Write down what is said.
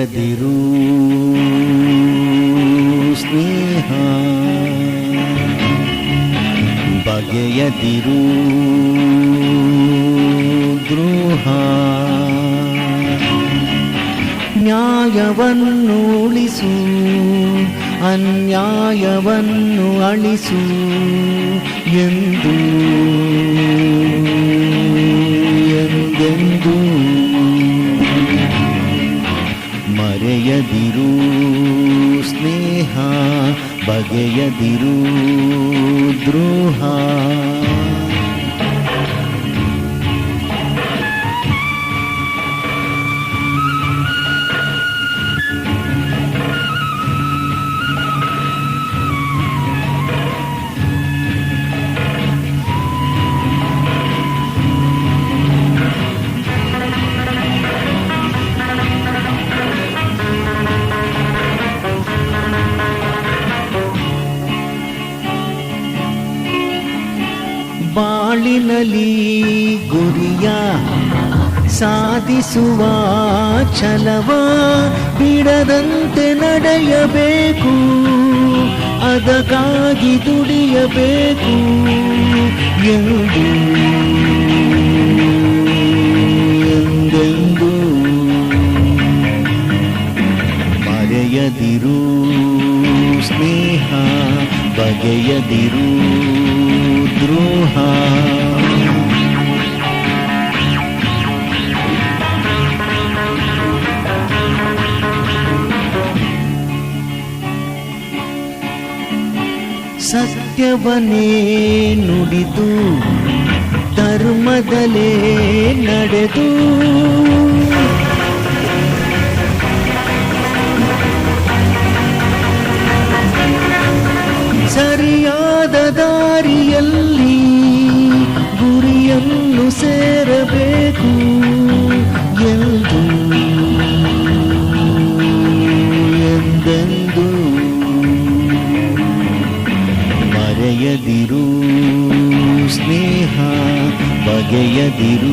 ಬಗೆಯದಿರು ಸ್ನೇಹ, ಬಗೆಯದಿರು ದ್ರೋಹ. ನ್ಯಾಯವನ್ನು ಉಳಿಸು, ಅನ್ಯಾಯವನ್ನು ಅಳಿಸು ಎಂದು ಎಂದೆಂದೂ ಮರೆಯದಿರು ಸ್ನೇಹ, ಬಗೆಯದಿರು ದ್ರೋಹ. ಬಾಳಿನಲ್ಲಿ ಗುರಿಯ ಸಾಧಿಸುವ ಛಲವ ಬಿಡದಂತೆ ನಡೆಯಬೇಕು, ಅದಕ್ಕಾಗಿ ದುಡಿಯಬೇಕು ಎಂದು ಎಂದೆಂದೂ ಮರೆಯದಿರು ಸ್ನೇಹ, ಬಗೆಯದಿರು ದ್ರೋಹ. ಸತ್ಯವನ್ನೇ ನುಡಿದು ಧರ್ಮದಲ್ಲೇ ನಡೆದು ಸರಿಯಾದ ದಾರಿಯಲ್ಲಿ ಗುರಿಯನ್ನು ಸೇರಬೇಕು ಎಂದು ಎಂದೆಂದೂ ಮರೆಯದಿರು ಸ್ನೇಹ, ಬಗೆಯದಿರು